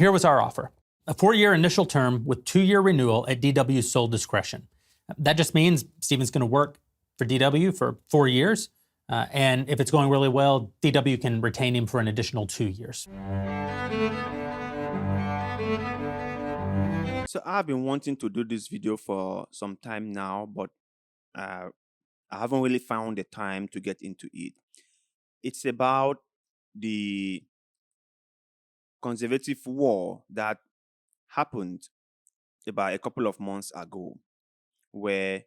Here was our offer. A 4-year initial term with 2-year renewal at DW's sole discretion. That just means Steven's going to work for DW for 4 years. And if it's going really well, DW can retain him for an additional 2 years. So I've been wanting to do this video for some time now, but I haven't really found the time to get into it. It's about the conservative war that happened about a couple of months ago, where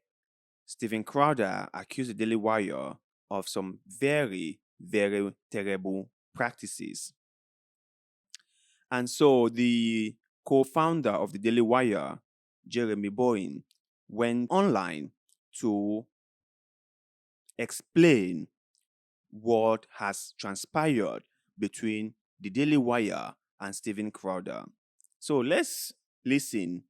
Steven Crowder accused the Daily Wire of some very, very terrible practices. And so the co-founder of the Daily Wire, Jeremy Bowen, went online to explain what has transpired between the Daily Wire and Steven Crowder. So let's listen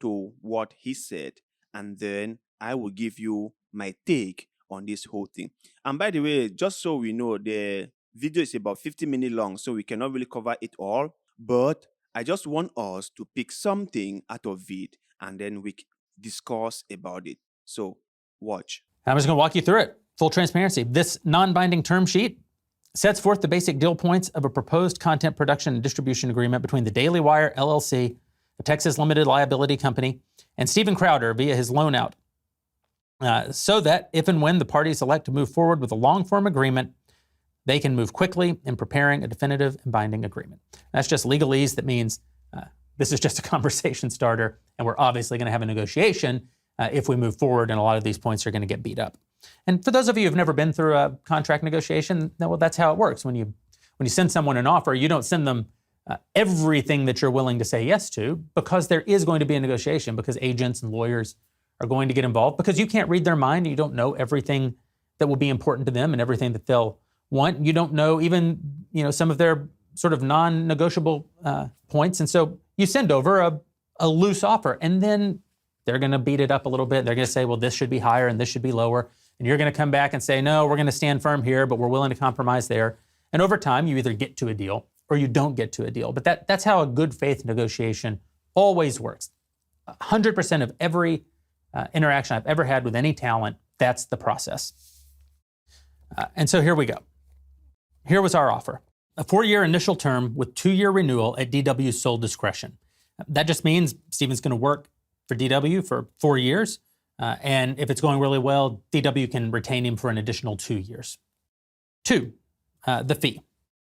to what he said, and then I will give you my take on this whole thing. And by the way, just so we know, the video is about 50 minutes long, so we cannot really cover it all, but I just want us to pick something out of it, and then we discuss about it. So watch. I'm just going to walk you through it. Full transparency. This non-binding term sheet sets forth the basic deal points of a proposed content production and distribution agreement between the Daily Wire, LLC, a Texas limited liability company, and Steven Crowder via his loan out, so that if and when the parties elect to move forward with a long-form agreement, they can move quickly in preparing a definitive and binding agreement. That's just legalese. That means this is just a conversation starter, and we're obviously going to have a negotiation if we move forward, and a lot of these points are going to get beat up. And for those of you who've never been through a contract negotiation, well, that's how it works. When you send someone an offer, you don't send them everything that you're willing to say yes to, because there is going to be a negotiation, because agents and lawyers are going to get involved, because you can't read their mind. You don't know everything that will be important to them and everything that they'll want. You don't know even some of their sort of non-negotiable points. And so you send over a loose offer, and then they're going to beat it up a little bit. They're going to say, well, this should be higher and this should be lower. And you're going to come back and say, no, we're going to stand firm here, but we're willing to compromise there. And over time, you either get to a deal or you don't get to a deal. But that's how a good faith negotiation always works. 100% of every interaction I've ever had with any talent, that's the process. And so here we go. Here was our offer. A 4-year initial term with 2-year renewal at DW's sole discretion. That just means Steven's going to work for DW for 4 years. And if it's going really well, DW can retain him for an additional 2 years. 2, the fee.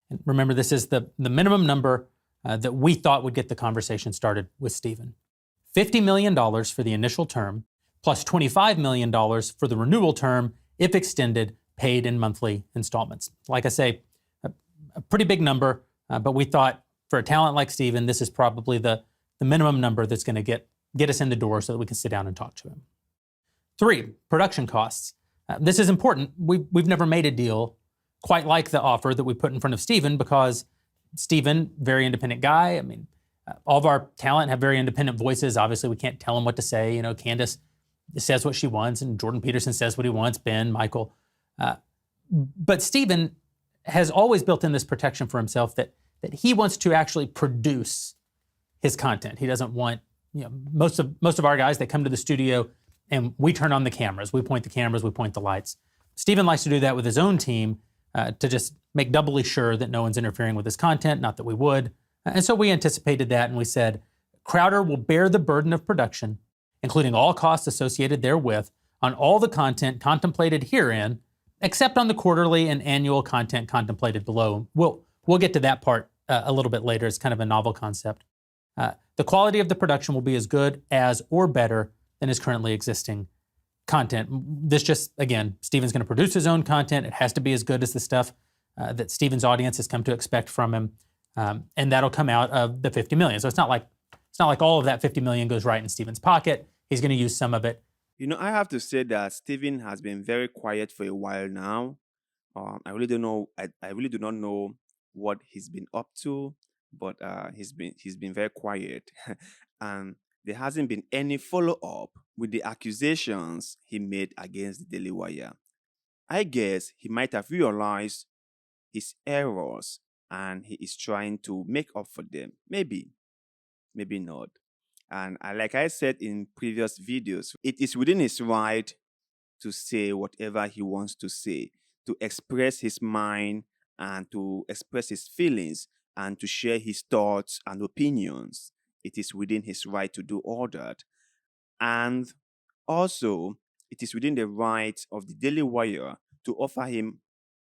And remember, this is the minimum number that we thought would get the conversation started with Steven. $50 million for the initial term, plus $25 million for the renewal term, if extended, paid in monthly installments. Like I say, a pretty big number, but we thought for a talent like Steven, this is probably the minimum number that's going to get us in the door so that we can sit down and talk to him. 3, production costs. This is important. We've never made a deal quite like the offer that we put in front of Steven, because Steven, very independent guy. I mean, all of our talent have very independent voices. Obviously, we can't tell them what to say. Candace says what she wants, and Jordan Peterson says what he wants, Ben, Michael. But Steven has always built in this protection for himself that he wants to actually produce his content. He doesn't want, most of our guys, they come to the studio and we turn on the cameras. We point the cameras, we point the lights. Steven likes to do that with his own team to just make doubly sure that no one's interfering with his content, not that we would. And so we anticipated that, and we said, Crowder will bear the burden of production, including all costs associated therewith, on all the content contemplated herein, except on the quarterly and annual content contemplated below. We'll get to that part a little bit later. It's kind of a novel concept. The quality of the production will be as good as or better than his currently existing content. This just, again, Steven's going to produce his own content. It has to be as good as the stuff that Steven's audience has come to expect from him, and that'll come out of the $50 million. So it's not like all of that $50 million goes right in Steven's pocket. He's going to use some of it. I have to say that Steven has been very quiet for a while now. I really don't know. I really do not know what he's been up to, but he's been very quiet, and there hasn't been any follow-up with the accusations he made against the Daily Wire. I guess he might have realized his errors, and he is trying to make up for them. Maybe not. And like I said in previous videos, it is within his right to say whatever he wants to say, to express his mind and to express his feelings and to share his thoughts and opinions. It is within his right to do all that. And also, it is within the rights of the Daily Wire to offer him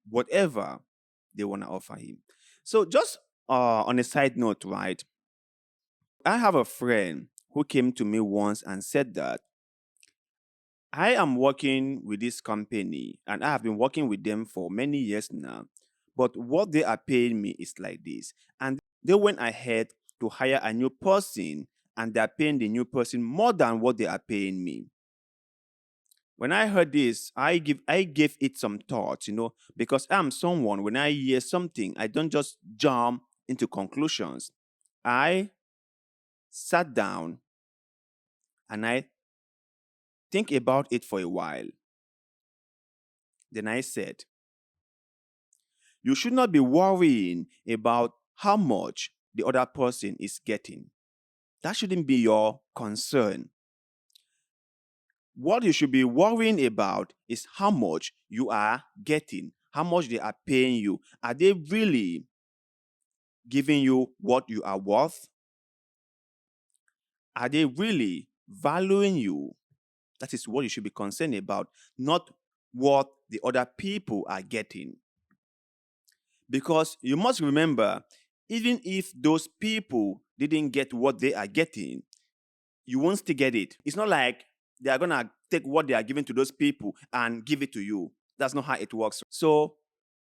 whatever they want to offer him. So, just on a side note, right? I have a friend who came to me once and said that I am working with this company and I have been working with them for many years now. But what they are paying me is like this. And they went ahead to hire a new person and they're paying the new person more than what they are paying me. When I heard this, I gave it some thought, because I'm someone, when I hear something, I don't just jump into conclusions. I sat down and I think about it for a while. Then I said, you should not be worrying about how much the other person is getting. That shouldn't be your concern. What you should be worrying about is how much you are getting, how much they are paying you. Are they really giving you what you are worth? Are they really valuing you? That is what you should be concerned about, not what the other people are getting. Because you must remember, even if those people didn't get what they are getting, you won't still get it. It's not like they are going to take what they are giving to those people and give it to you. That's not how it works. So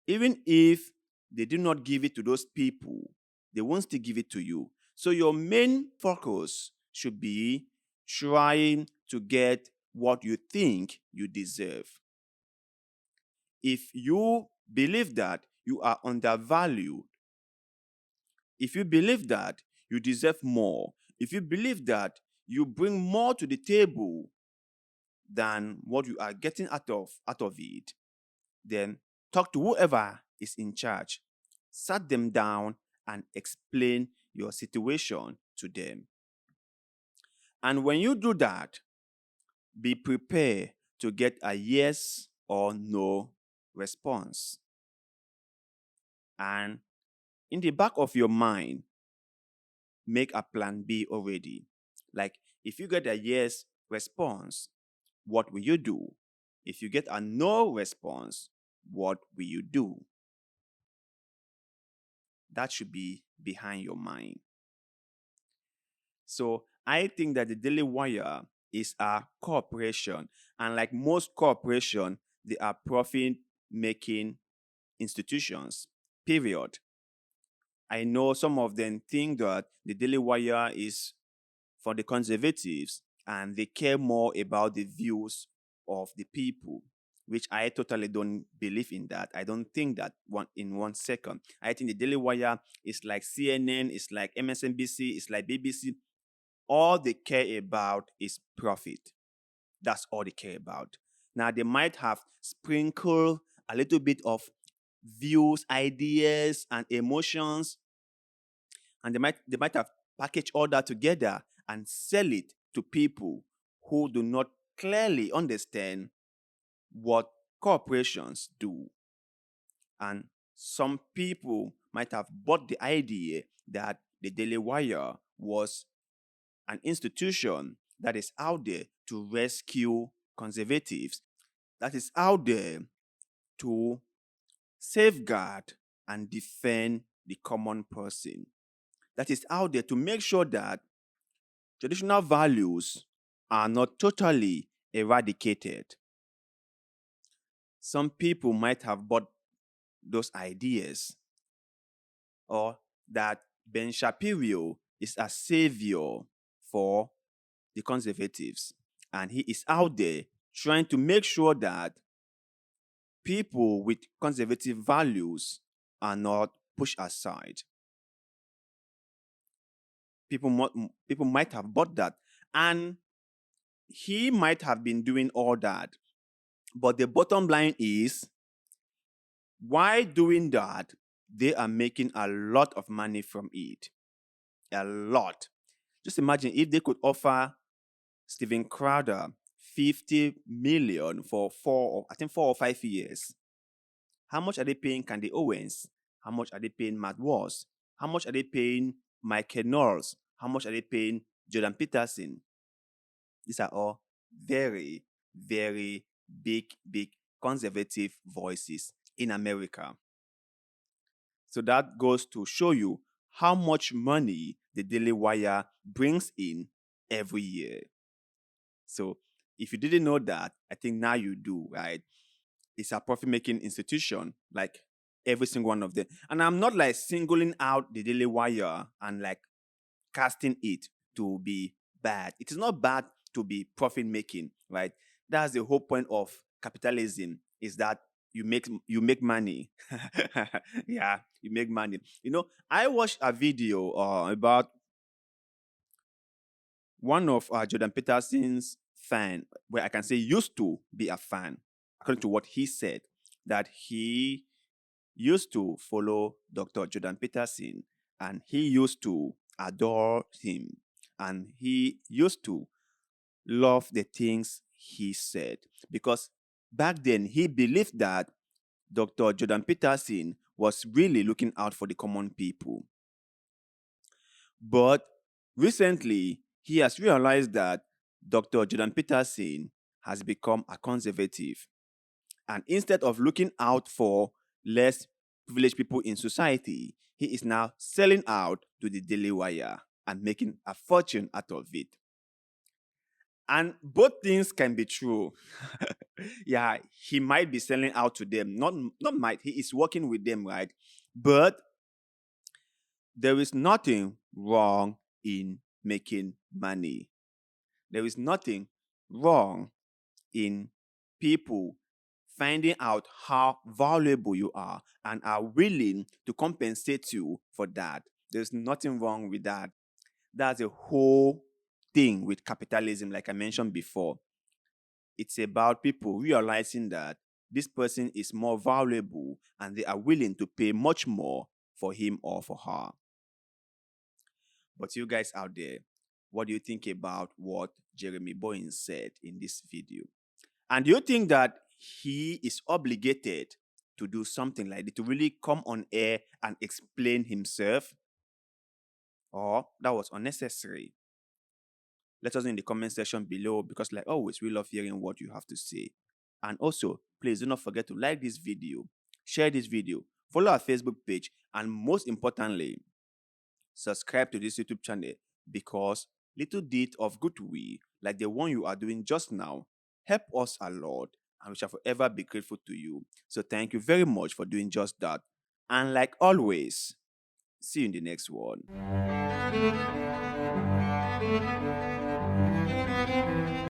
even if they do not give it to those people, they won't still give it to you. So your main focus should be trying to get what you think you deserve. If you believe that you are undervalued, if you believe that you deserve more, if you believe that you bring more to the table than what you are getting out of it, then talk to whoever is in charge. Sit them down and explain your situation to them. And when you do that, be prepared to get a yes or no response. And in the back of your mind, make a plan B already. Like, if you get a yes response, what will you do? If you get a no response, what will you do? That should be behind your mind. So I think that the Daily Wire is a corporation. And like most corporations, they are profit-making institutions, period. I know some of them think that the Daily Wire is for the conservatives and they care more about the views of the people, which I totally don't believe in that. I don't think that in 1 second. I think the Daily Wire is like CNN, it's like MSNBC, it's like BBC. All they care about is profit. That's all they care about. Now, they might have sprinkled a little bit of views, ideas, and emotions, and they might have packaged all that together and sell it to people who do not clearly understand what corporations do. And some people might have bought the idea that the Daily Wire was an institution that is out there to rescue conservatives, that is out there to safeguard and defend the common person, that is out there to make sure that traditional values are not totally eradicated. Some people might have bought those ideas, or that Ben Shapiro is a savior for the conservatives, and he is out there trying to make sure that people with conservative values are not pushed aside. People might have bought that, and he might have been doing all that. But the bottom line is, why doing that, they are making a lot of money from it. A lot. Just imagine if they could offer Steven Crowder 50 million for 4 or 5 years. How much are they paying Candy Owens? How much are they paying Matt Walsh? How much are they paying Michael Knowles? How much are they paying Jordan Peterson? These are all very, very big conservative voices in America. So that goes to show you how much money the Daily Wire brings in every year. So if you didn't know that, I think now you do, right? It's a profit-making institution, like every single one of them. And I'm not like singling out the Daily Wire and like casting it to be bad. It is not bad to be profit-making, right? That's the whole point of capitalism, is that you make money. Yeah, you make money. I watched a video about one of Jordan Peterson's fan, where I can say used to be a fan, according to what he said, that he used to follow Dr. Jordan Peterson and he used to adore him and he used to love the things he said, because back then he believed that Dr. Jordan Peterson was really looking out for the common people. But recently, he has realized that Dr. Jordan Peterson has become a conservative. And instead of looking out for less privileged people in society, he is now selling out to the Daily Wire and making a fortune out of it. And both things can be true. Yeah, he might be selling out to them. Not might, he is working with them, right? But there is nothing wrong in making money. There is nothing wrong in people finding out how valuable you are and are willing to compensate you for that. There's nothing wrong with that. That's the whole thing with capitalism, like I mentioned before. It's about people realizing that this person is more valuable and they are willing to pay much more for him or for her. But you guys out there, what do you think about what Jeremy Boyens said in this video? And do you think that he is obligated to do something like this, to really come on air and explain himself? Or that was unnecessary? Let us know in the comment section below, because like always, we love hearing what you have to say. And also, please do not forget to like this video, share this video, follow our Facebook page, and most importantly, subscribe to this YouTube channel, because little deed of goodwill like the one you are doing just now help us a lot, and we shall forever be grateful to you. So thank you very much for doing just that. And like always, see you in the next one.